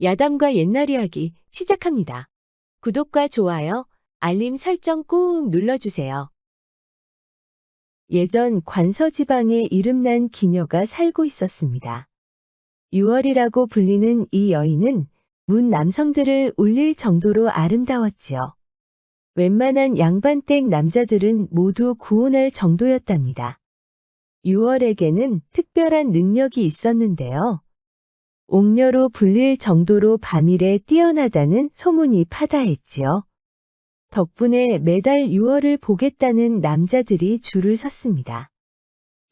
야담과 옛날 이야기 시작합니다. 구독과 좋아요, 알림 설정 꾹 눌러주세요. 예전 관서지방에 이름난 기녀가 살고 있었습니다. 유월이라고 불리는 이 여인은 문 남성들을 울릴 정도로 아름다웠지요. 웬만한 양반댁 남자들은 모두 구원할 정도였답니다. 유월에게는 특별한 능력이 있었는데요. 옥녀로 불릴 정도로 밤일에 뛰어나다는 소문이 파다했지요. 덕분에 매달 6월을 보겠다는 남자들이 줄을 섰습니다.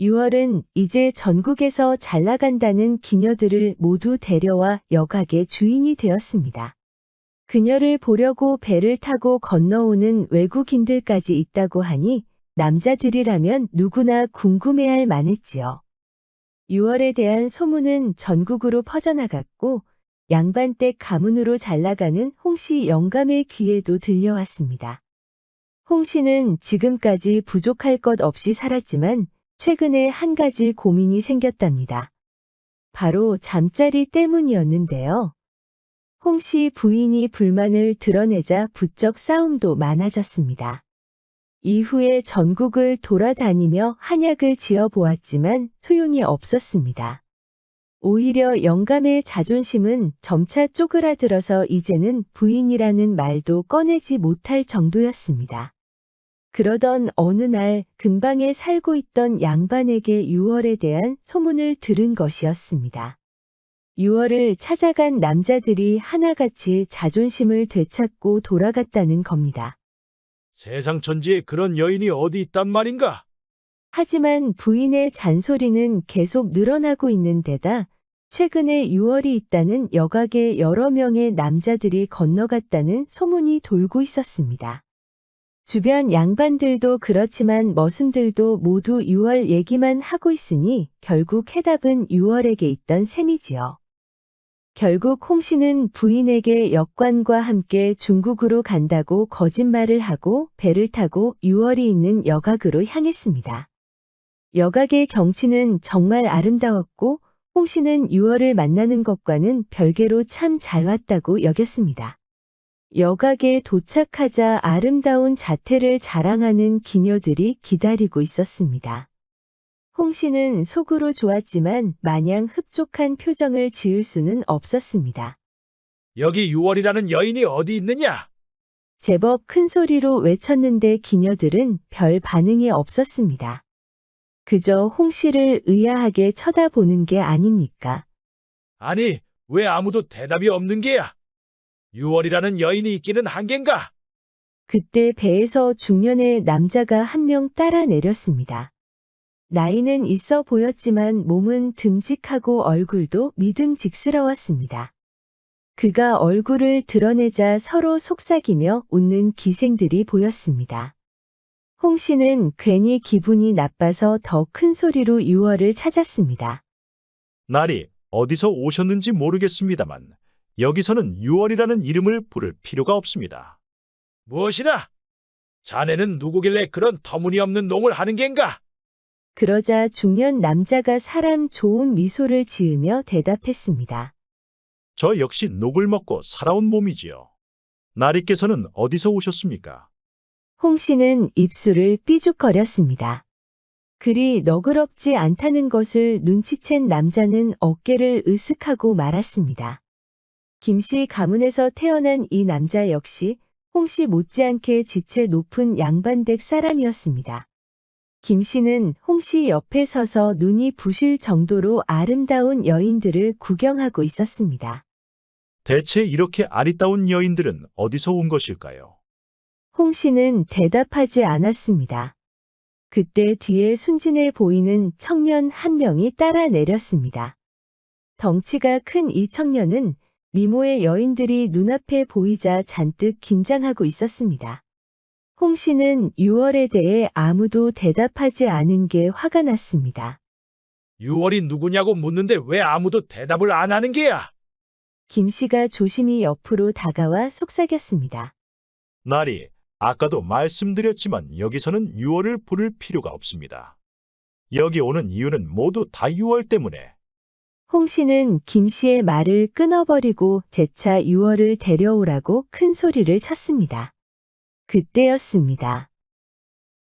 6월은 이제 전국에서 잘 나간다는 기녀들을 모두 데려와 역악의 주인이 되었습니다. 그녀를 보려고 배를 타고 건너오는 외국인들까지 있다고 하니 남자들이라면 누구나 궁금해할 만했지요. 6월에 대한 소문은 전국으로 퍼져나갔고 양반댁 가문으로 잘나가는 홍씨 영감의 귀에도 들려왔습니다. 홍씨는 지금까지 부족할 것 없이 살았지만 최근에 한 가지 고민이 생겼답니다. 바로 잠자리 때문이었는데요. 홍씨 부인이 불만을 드러내자 부쩍 싸움도 많아졌습니다. 이후에 전국을 돌아다니며 한약을 지어보았지만 소용이 없었습니다. 오히려 영감의 자존심은 점차 쪼그라들어서 이제는 부인이라는 말도 꺼내지 못할 정도였습니다. 그러던 어느 날 근방에 살고 있던 양반에게 6월에 대한 소문을 들은 것이었습니다. 6월을 찾아간 남자들이 하나같이 자존심을 되찾고 돌아갔다는 겁니다. 세상 천지에 그런 여인이 어디 있단 말인가? 하지만 부인의 잔소리는 계속 늘어나고 있는 데다 최근에 6월이 있다는 역악의 여러 명의 남자들이 건너갔다는 소문이 돌고 있었습니다. 주변 양반들도 그렇지만 머슴들도 모두 6월 얘기만 하고 있으니 결국 해답은 6월에게 있던 셈이지요. 결국 홍씨는 부인에게 역관과 함께 중국으로 간다고 거짓말을 하고 배를 타고 6월이 있는 역악으로 향했습니다. 역악의 경치는 정말 아름다웠고 홍씨는 6월을 만나는 것과는 별개로 참 잘 왔다고 여겼습니다. 역악에 도착하자 아름다운 자태를 자랑하는 기녀들이 기다리고 있었습니다. 홍씨는 속으로 좋았지만 마냥 흡족한 표정을 지을 수는 없었습니다. 여기 6월이라는 여인이 어디 있느냐? 제법 큰 소리로 외쳤는데 기녀들은 별 반응이 없었습니다. 그저 홍씨를 의아하게 쳐다보는 게 아닙니까? 아니, 왜 아무도 대답이 없는 게야? 6월이라는 여인이 있기는 한겐가? 그때 배에서 중년의 남자가 한 명 따라 내렸습니다. 나이는 있어 보였지만 몸은 듬직하고 얼굴도 믿음직스러웠습니다. 그가 얼굴을 드러내자 서로 속삭이며 웃는 기생들이 보였습니다. 홍씨는 괜히 기분이 나빠서 더 큰 소리로 6월을 찾았습니다. 날이 어디서 오셨는지 모르겠습니다만 여기서는 6월이라는 이름을 부를 필요가 없습니다. 무엇이라? 자네는 누구길래 그런 터무니없는 농을 하는 겐가? 그러자 중년 남자가 사람 좋은 미소를 지으며 대답했습니다. 저 역시 녹을 먹고 살아온 몸이지요. 나리께서는 어디서 오셨습니까? 홍씨는 입술을 삐죽거렸습니다. 그리 너그럽지 않다는 것을 눈치챈 남자는 어깨를 으쓱하고 말았습니다. 김씨 가문에서 태어난 이 남자 역시 홍씨 못지않게 지체 높은 양반댁 사람이었습니다. 김씨는 홍씨 옆에 서서 눈이 부실 정도로 아름다운 여인들을 구경하고 있었습니다. 대체 이렇게 아리따운 여인들은 어디서 온 것일까요? 홍씨는 대답하지 않았습니다. 그때 뒤에 순진해 보이는 청년 한 명이 따라 내렸습니다. 덩치가 큰 이 청년은 미모의 여인들이 눈앞에 보이자 잔뜩 긴장하고 있었습니다. 홍씨는 6월에 대해 아무도 대답하지 않은 게 화가 났습니다. 6월이 누구냐고 묻는데 왜 아무도 대답을 안 하는 게야? 김씨가 조심히 옆으로 다가와 속삭였습니다. 날이 아까도 말씀드렸지만 여기서는 6월을 부를 필요가 없습니다. 여기 오는 이유는 모두 다 6월 때문에 홍 씨는 김 씨의 말을 끊어버리고 재차 유월을 데려오라고 큰 소리를 쳤습니다. 그때였습니다.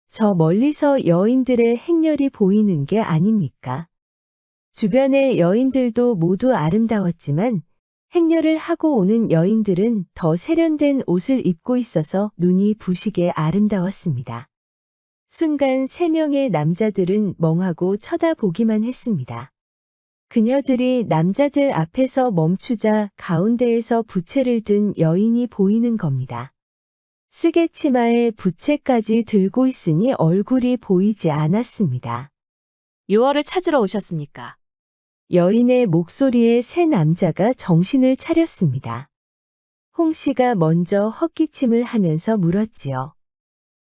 저 멀리서 여인들의 행렬이 보이는 게 아닙니까? 주변의 여인들도 모두 아름다웠지만 행렬을 하고 오는 여인들은 더 세련된 옷을 입고 있어서 눈이 부시게 아름다웠습니다. 순간 3명의 남자들은 멍하고 쳐다보기만 했습니다. 그녀들이 남자들 앞에서 멈추자 가운데에서 부채를 든 여인이 보이는 겁니다. 쓰개 치마에 부채까지 들고 있으니 얼굴이 보이지 않았습니다. 유월을 찾으러 오셨습니까? 여인의 목소리에 세 남자가 정신을 차렸습니다. 홍 씨가 먼저 헛기침을 하면서 물었지요.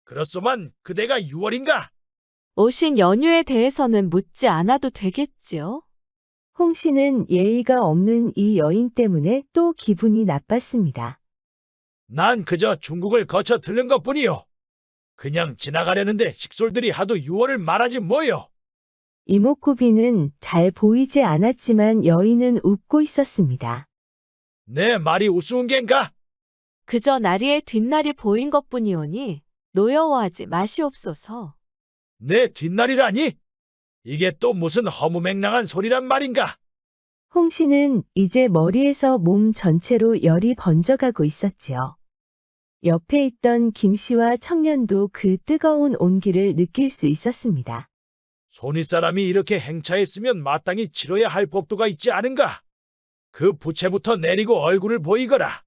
그렇소만 그대가 유월인가? 오신 연유에 대해서는 묻지 않아도 되겠지요? 홍 씨는 예의가 없는 이 여인 때문에 또 기분이 나빴습니다. 난 그저 중국을 거쳐 들른 것뿐이요. 그냥 지나가려는데 식솔들이 하도 유월을 말하지 뭐요. 이목구비는 잘 보이지 않았지만 여인은 웃고 있었습니다. 내 말이 우스운 겐가? 그저 나리의 뒷날이 보인 것뿐이오니 노여워하지 마시옵소서. 내 뒷날이라니? 이게 또 무슨 허무맹랑한 소리란 말인가? 홍 씨는 이제 머리에서 몸 전체로 열이 번져가고 있었지요. 옆에 있던 김 씨와 청년도 그 뜨거운 온기를 느낄 수 있었습니다. 손윗사람이 이렇게 행차했으면 마땅히 치러야 할 법도가 있지 않은가? 그 부채부터 내리고 얼굴을 보이거라.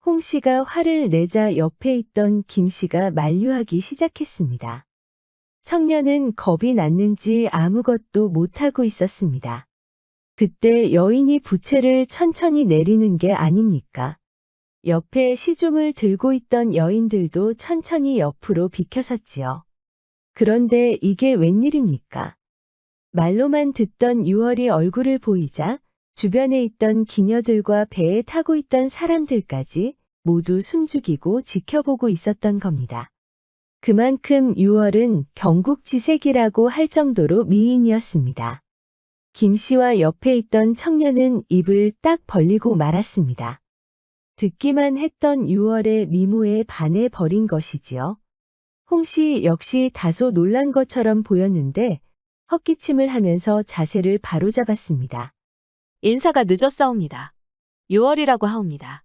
홍 씨가 화를 내자 옆에 있던 김 씨가 만류하기 시작했습니다. 청년은 겁이 났는지 아무것도 못하고 있었습니다. 그때 여인이 부채를 천천히 내리는 게 아닙니까? 옆에 시중을 들고 있던 여인들도 천천히 옆으로 비켜섰지요. 그런데 이게 웬일입니까? 말로만 듣던 유월이 얼굴을 보이자 주변에 있던 기녀들과 배에 타고 있던 사람들까지 모두 숨죽이고 지켜보고 있었던 겁니다. 그만큼 유월은 경국지색이라고 할 정도로 미인이었습니다. 김 씨와 옆에 있던 청년은 입을 딱 벌리고 말았습니다. 듣기만 했던 유월의 미모에 반해버린 것이지요. 홍 씨 역시 다소 놀란 것처럼 보였는데 헛기침을 하면서 자세를 바로잡았습니다. 인사가 늦었사옵니다. 유월이라고 하옵니다.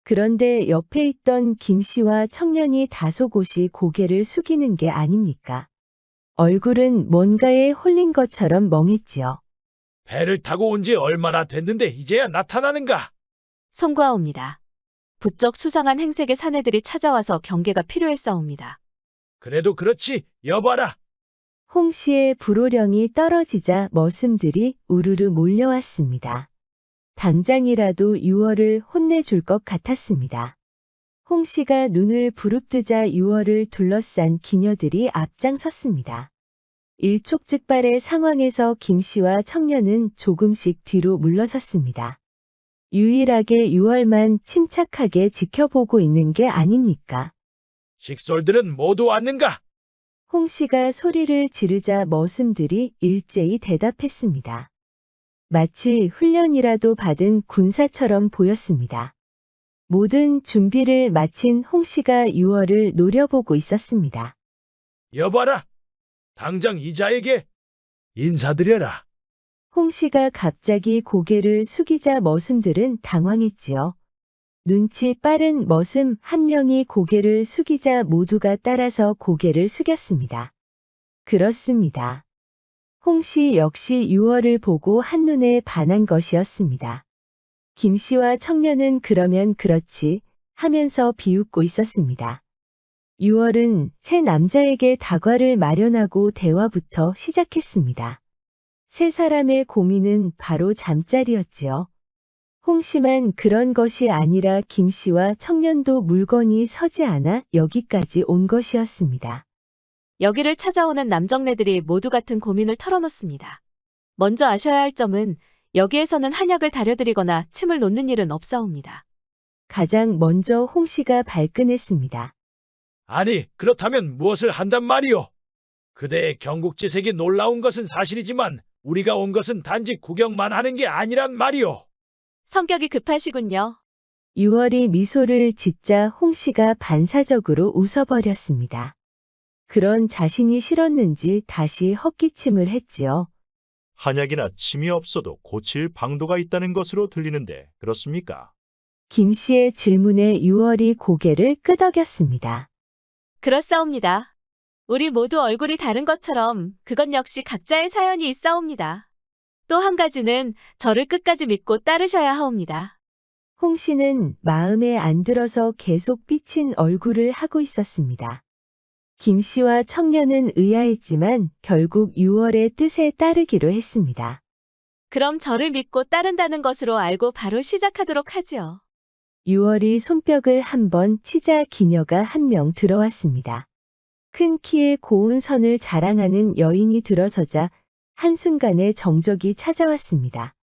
그런데 옆에 있던 김 씨와 청년이 다소곳이 고개를 숙이는 게 아닙니까? 얼굴은 뭔가에 홀린 것처럼 멍했지요. 배를 타고 온 지 얼마나 됐는데 이제야 나타나는가? 송구하옵니다. 부쩍 수상한 행색의 사내들이 찾아와서 경계가 필요했사옵니다. 그래도 그렇지, 여봐라. 홍 씨의 불호령이 떨어지자 머슴들이 우르르 몰려왔습니다. 당장이라도 유월을 혼내줄 것 같았습니다. 홍 씨가 눈을 부릅뜨자 유월을 둘러싼 기녀들이 앞장섰습니다. 일촉즉발의 상황에서 김 씨와 청년은 조금씩 뒤로 물러섰습니다. 유일하게 유월만 침착하게 지켜보고 있는 게 아닙니까? 식솔들은 모두 왔는가? 홍 씨가 소리를 지르자 머슴들이 일제히 대답했습니다. 마치 훈련이라도 받은 군사처럼 보였습니다. 모든 준비를 마친 홍 씨가 유월을 노려보고 있었습니다. 여봐라. 당장 이자에게 인사드려라. 홍 씨가 갑자기 고개를 숙이자 머슴들은 당황했지요. 눈치 빠른 머슴 한 명이 고개를 숙이자 모두가 따라서 고개를 숙였습니다. 그렇습니다. 홍 씨 역시 유월을 보고 한눈에 반한 것이었습니다. 김 씨와 청년은 그러면 그렇지 하면서 비웃고 있었습니다. 유월은 세 남자에게 다과를 마련하고 대화부터 시작했습니다. 세 사람의 고민은 바로 잠자리였지요. 홍 씨만 그런 것이 아니라 김 씨와 청년도 물건이 서지 않아 여기까지 온 것이었습니다. 여기를 찾아오는 남정네들이 모두 같은 고민을 털어놓습니다. 먼저 아셔야 할 점은 여기에서는 한약을 다려드리거나 침을 놓는 일은 없사옵니다. 가장 먼저 홍 씨가 발끈했습니다. 아니, 그렇다면 무엇을 한단 말이오? 그대의 경국지색이 놀라운 것은 사실이지만 우리가 온 것은 단지 구경만 하는 게 아니란 말이오. 성격이 급하시군요. 유월이 미소를 짓자 홍 씨가 반사적으로 웃어버렸습니다. 그런 자신이 싫었는지 다시 헛기침을 했지요. 한약이나 침이 없어도 고칠 방도가 있다는 것으로 들리는데 그렇습니까? 김 씨의 질문에 유월이 고개를 끄덕였습니다. 그렇사옵니다. 우리 모두 얼굴이 다른 것처럼 그것 역시 각자의 사연이 있사옵니다. 또 한 가지는 저를 끝까지 믿고 따르셔야 하옵니다. 홍 씨는 마음에 안 들어서 계속 삐친 얼굴을 하고 있었습니다. 김 씨와 청년은 의아했지만 결국 유월의 뜻에 따르기로 했습니다. 그럼 저를 믿고 따른다는 것으로 알고 바로 시작하도록 하지요. 유월이 손뼉을 한번 치자 기녀가 한 명 들어왔습니다. 큰 키에 고운 선을 자랑하는 여인이 들어서자 한순간에 정적이 찾아왔습니다.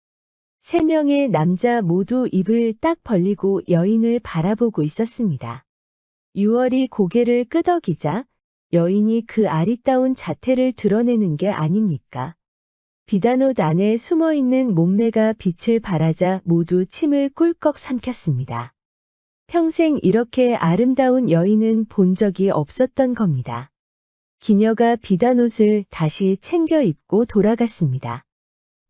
3명의 남자 모두 입을 딱 벌리고 여인을 바라보고 있었습니다. 유월이 고개를 끄덕이자 여인이 그 아리따운 자태를 드러내는 게 아닙니까? 비단옷 안에 숨어있는 몸매가 빛을 발하자 모두 침을 꿀꺽 삼켰습니다. 평생 이렇게 아름다운 여인은 본 적이 없었던 겁니다. 기녀가 비단옷을 다시 챙겨 입고 돌아갔습니다.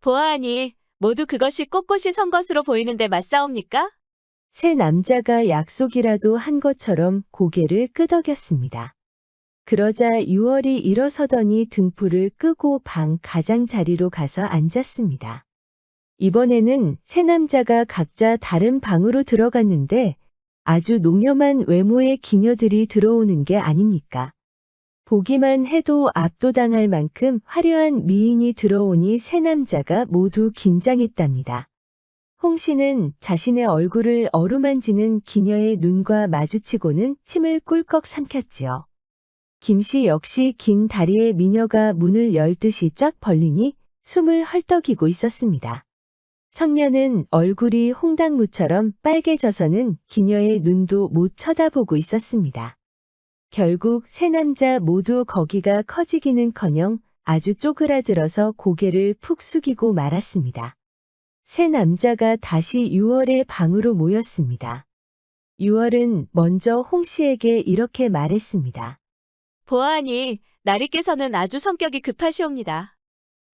보아하니 모두 그것이 꼿꼿이 선 것으로 보이는데 맞사옵니까? 세 남자가 약속이라도 한 것처럼 고개를 끄덕였습니다. 그러자 유월이 일어서더니 등불을 끄고 방 가장자리로 가서 앉았습니다. 이번에는 세 남자가 각자 다른 방으로 들어갔는데 아주 농염한 외모의 기녀들이 들어오는 게 아닙니까? 보기만 해도 압도당할 만큼 화려한 미인이 들어오니 세 남자가 모두 긴장했답니다. 홍 씨는 자신의 얼굴을 어루만지는 기녀의 눈과 마주치고는 침을 꿀꺽 삼켰지요. 김 씨 역시 긴 다리의 미녀가 문을 열듯이 쫙 벌리니 숨을 헐떡이고 있었습니다. 청년은 얼굴이 홍당무처럼 빨개져서는 기녀의 눈도 못 쳐다보고 있었습니다. 결국 세 남자 모두 거기가 커지기는커녕 아주 쪼그라들어서 고개를 푹 숙이고 말았습니다. 세 남자가 다시 유월의 방으로 모였습니다. 유월은 먼저 홍 씨에게 이렇게 말했습니다. 보아하니 나리께서는 아주 성격이 급하시옵니다.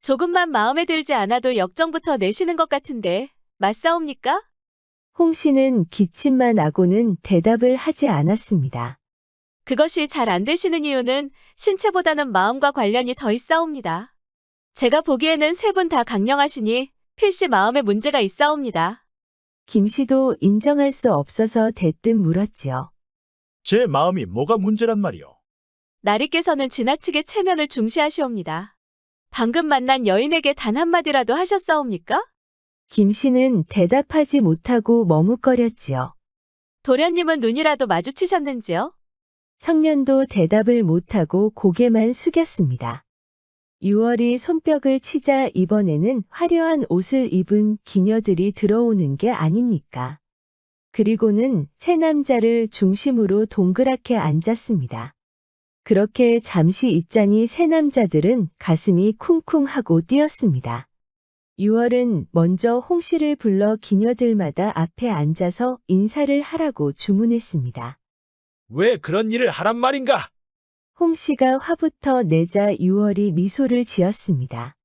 조금만 마음에 들지 않아도 역정부터 내시는 것 같은데 맞사옵니까? 홍 씨는 기침만 하고는 대답을 하지 않았습니다. 그것이 잘 안 되시는 이유는 신체보다는 마음과 관련이 더 있사옵니다. 제가 보기에는 세 분 다 강령하시니 필시 마음에 문제가 있사옵니다. 김 씨도 인정할 수 없어서 대뜸 물었지요. 제 마음이 뭐가 문제란 말이오. 나리께서는 지나치게 체면을 중시하시옵니다. 방금 만난 여인에게 단 한마디라도 하셨사옵니까? 김 씨는 대답하지 못하고 머뭇거렸지요. 도련님은 눈이라도 마주치셨는지요? 청년도 대답을 못하고 고개만 숙였습니다. 유월이 손뼉을 치자 이번에는 화려한 옷을 입은 기녀들이 들어오는 게 아닙니까? 그리고는 세 남자를 중심으로 동그랗게 앉았습니다. 그렇게 잠시 있자니 세 남자들은 가슴이 쿵쿵하고 뛰었습니다. 유월은 먼저 홍 씨를 불러 기녀들마다 앞에 앉아서 인사를 하라고 주문했습니다. 왜 그런 일을 하란 말인가? 홍 씨가 화부터 내자 유월이 미소를 지었습니다.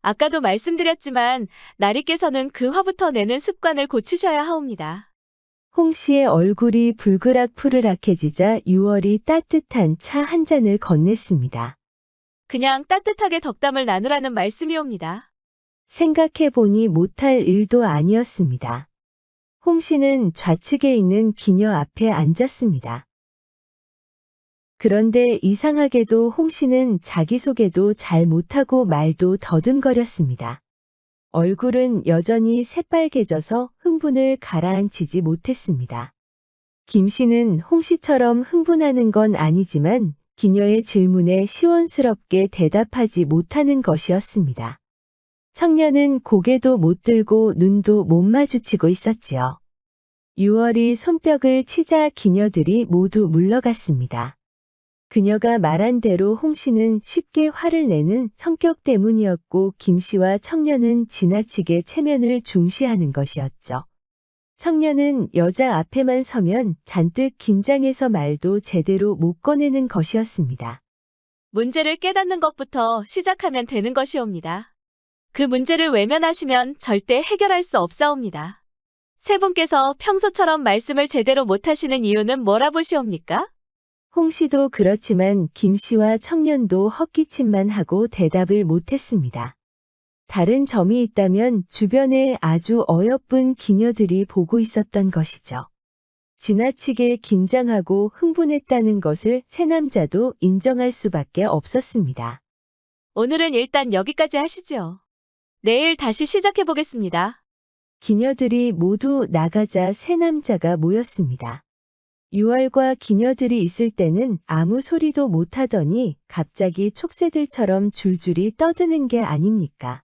아까도 말씀드렸지만 나리께서는 그 화부터 내는 습관을 고치셔야 하옵니다. 홍 씨의 얼굴이 불그락푸르락해지자 유월이 따뜻한 차 한 잔을 건넸습니다. 그냥 따뜻하게 덕담을 나누라는 말씀이옵니다. 생각해보니 못할 일도 아니었습니다. 홍 씨는 좌측에 있는 기녀 앞에 앉았습니다. 그런데 이상하게도 홍 씨는 자기소개도 잘 못하고 말도 더듬거렸습니다. 얼굴은 여전히 새빨개져서 흥분을 가라앉히지 못했습니다. 김 씨는 홍 씨처럼 흥분하는 건 아니지만 기녀의 질문에 시원스럽게 대답하지 못하는 것이었습니다. 청년은 고개도 못 들고 눈도 못 마주치고 있었지요. 유월이 손뼉을 치자 기녀들이 모두 물러갔습니다. 그녀가 말한 대로 홍 씨는 쉽게 화를 내는 성격 때문이었고 김 씨와 청년은 지나치게 체면을 중시하는 것이었죠. 청년은 여자 앞에만 서면 잔뜩 긴장해서 말도 제대로 못 꺼내는 것이었습니다. 문제를 깨닫는 것부터 시작하면 되는 것이옵니다. 그 문제를 외면하시면 절대 해결할 수 없사옵니다. 세 분께서 평소처럼 말씀을 제대로 못하시는 이유는 뭐라 보시옵니까? 홍 씨도 그렇지만 김 씨와 청년도 헛기침만 하고 대답을 못했습니다. 다른 점이 있다면 주변에 아주 어여쁜 기녀들이 보고 있었던 것이죠. 지나치게 긴장하고 흥분했다는 것을 세 남자도 인정할 수밖에 없었습니다. 오늘은 일단 여기까지 하시죠. 내일 다시 시작해 보겠습니다. 기녀들이 모두 나가자 세 남자가 모였습니다. 6월과 기녀들이 있을 때는 아무 소리도 못하더니 갑자기 촉새들처럼 줄줄이 떠드는 게 아닙니까?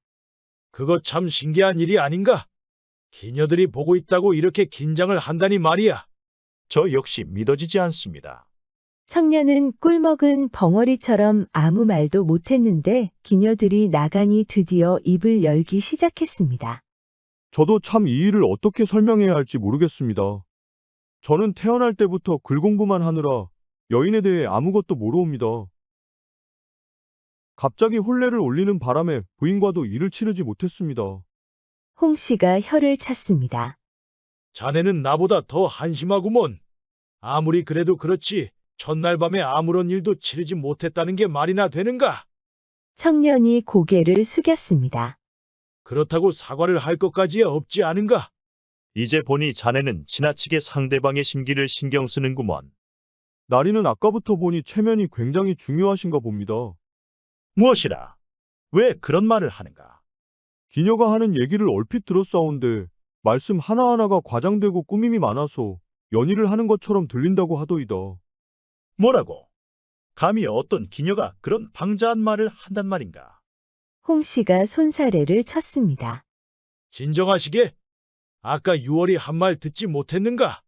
그거 참 신기한 일이 아닌가? 기녀들이 보고 있다고 이렇게 긴장을 한다니 말이야. 저 역시 믿어지지 않습니다. 청년은 꿀먹은 벙어리처럼 아무 말도 못했는데 기녀들이 나가니 드디어 입을 열기 시작했습니다. 저도 참 이 일을 어떻게 설명해야 할지 모르겠습니다. 저는 태어날 때부터 글 공부만 하느라 여인에 대해 아무것도 모르옵니다. 갑자기 혼례를 올리는 바람에 부인과도 일을 치르지 못했습니다. 홍 씨가 혀를 찼습니다. 자네는 나보다 더 한심하구먼. 아무리 그래도 그렇지 첫날 밤에 아무런 일도 치르지 못했다는 게 말이나 되는가? 청년이 고개를 숙였습니다. 그렇다고 사과를 할 것까지야 없지 않은가? 이제 보니 자네는 지나치게 상대방의 심기를 신경 쓰는구먼. 나리는 아까부터 보니 체면이 굉장히 중요하신가 봅니다. 무엇이라? 왜 그런 말을 하는가? 기녀가 하는 얘기를 얼핏 들었사온데 말씀 하나하나가 과장되고 꾸밈이 많아서 연희를 하는 것처럼 들린다고 하더이다. 뭐라고? 감히 어떤 기녀가 그런 방자한 말을 한단 말인가? 홍 씨가 손사래를 쳤습니다. 진정하시게? 아까 6월이 한 말 듣지 못했는가?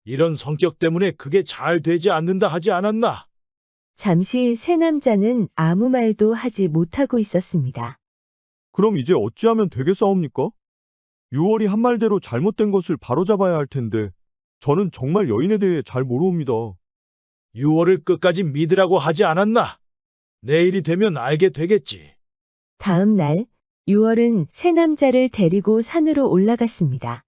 이런 성격 때문에 그게 잘 되지 않는다 하지 않았나? 잠시 세 남자는 아무 말도 하지 못하고 있었습니다. 그럼 이제 어찌하면 되겠사옵니까? 6월이 한 말대로 잘못된 것을 바로잡아야 할 텐데 저는 정말 여인에 대해 잘 모르옵니다. 6월을 끝까지 믿으라고 하지 않았나? 내일이 되면 알게 되겠지. 다음 날 6월은 세 남자를 데리고 산으로 올라갔습니다.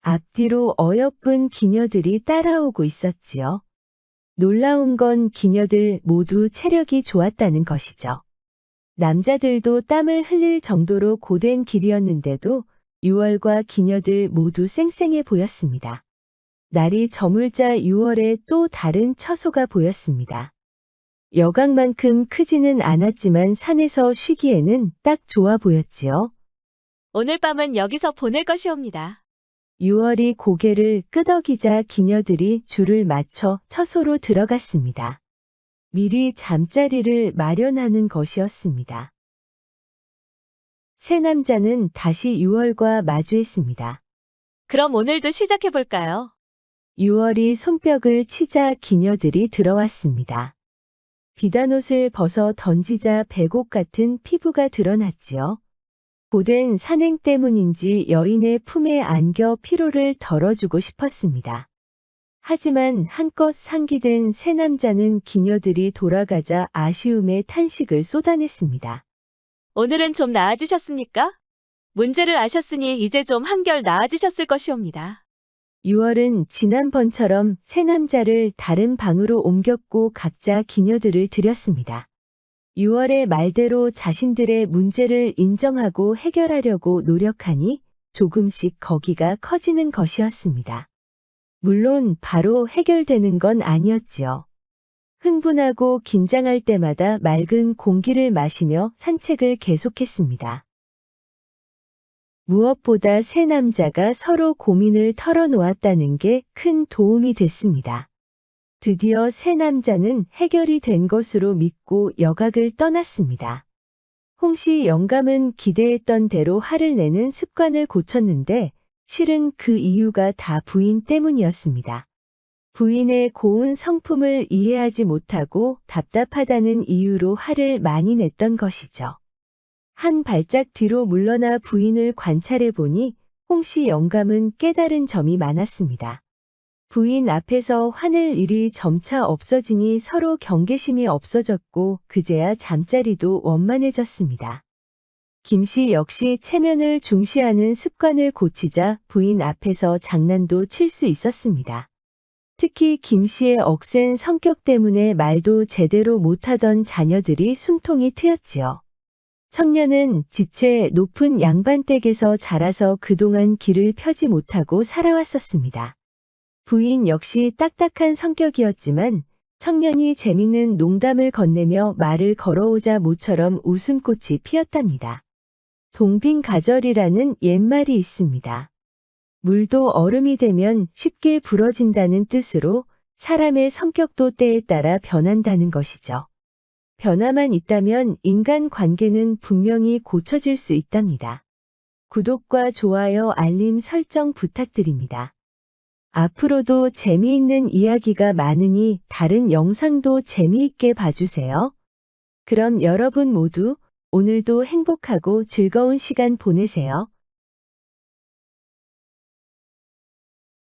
앞뒤로 어여쁜 기녀들이 따라오고 있었지요. 놀라운 건 기녀들 모두 체력이 좋았다는 것이죠. 남자들도 땀을 흘릴 정도로 고된 길이었는데도 6월과 기녀들 모두 쌩쌩해 보였습니다. 날이 저물자 6월에 또 다른 처소가 보였습니다. 여강만큼 크지는 않았지만 산에서 쉬기에는 딱 좋아 보였지요. 오늘 밤은 여기서 보낼 것이옵니다. 6월이 고개를 끄덕이자 기녀들이 줄을 맞춰 처소로 들어갔습니다. 미리 잠자리를 마련하는 것이었습니다. 세 남자는 다시 6월과 마주했습니다. 그럼 오늘도 시작해 볼까요? 6월이 손뼉을 치자 기녀들이 들어왔습니다. 비단옷을 벗어 던지자 백옥 같은 피부가 드러났지요. 고된 산행 때문인지 여인의 품에 안겨 피로를 덜어주고 싶었습니다. 하지만 한껏 상기된 세 남자는 기녀들이 돌아가자 아쉬움의 탄식을 쏟아냈습니다. 오늘은 좀 나아지셨습니까? 문제를 아셨으니 이제 좀 한결 나아지셨을 것이옵니다. 6월은 지난번처럼 세 남자를 다른 방으로 옮겼고 각자 기녀들을 들였습니다. 6월의 말대로 자신들의 문제를 인정하고 해결하려고 노력하니 조금씩 거기가 커지는 것이었습니다. 물론 바로 해결되는 건 아니었지요. 흥분하고 긴장할 때마다 맑은 공기를 마시며 산책을 계속했습니다. 무엇보다 세 남자가 서로 고민을 털어놓았다는 게 큰 도움이 됐습니다. 드디어 세 남자는 해결이 된 것으로 믿고 여각을 떠났습니다. 홍 씨 영감은 기대했던 대로 화를 내는 습관을 고쳤는데 실은 그 이유가 다 부인 때문이었습니다. 부인의 고운 성품을 이해하지 못하고 답답하다는 이유로 화를 많이 냈던 것이죠. 한 발짝 뒤로 물러나 부인을 관찰해 보니 홍씨 영감은 깨달은 점이 많았습니다. 부인 앞에서 화낼 일이 점차 없어지니 서로 경계심이 없어졌고 그제야 잠자리도 원만해졌습니다. 김씨 역시 체면을 중시하는 습관을 고치자 부인 앞에서 장난도 칠 수 있었습니다. 특히 김씨의 억센 성격 때문에 말도 제대로 못하던 자녀들이 숨통이 트였지요. 청년은 지체 높은 양반댁에서 자라서 그동안 길을 펴지 못하고 살아왔었습니다. 부인 역시 딱딱한 성격이었지만 청년이 재밌는 농담을 건네며 말을 걸어오자 모처럼 웃음꽃이 피었답니다. 동빙가절이라는 옛말이 있습니다. 물도 얼음이 되면 쉽게 부러진다는 뜻으로 사람의 성격도 때에 따라 변한다는 것이죠. 변화만 있다면 인간 관계는 분명히 고쳐질 수 있답니다. 구독과 좋아요, 알림 설정 부탁드립니다. 앞으로도 재미있는 이야기가 많으니 다른 영상도 재미있게 봐주세요. 그럼 여러분 모두 오늘도 행복하고 즐거운 시간 보내세요.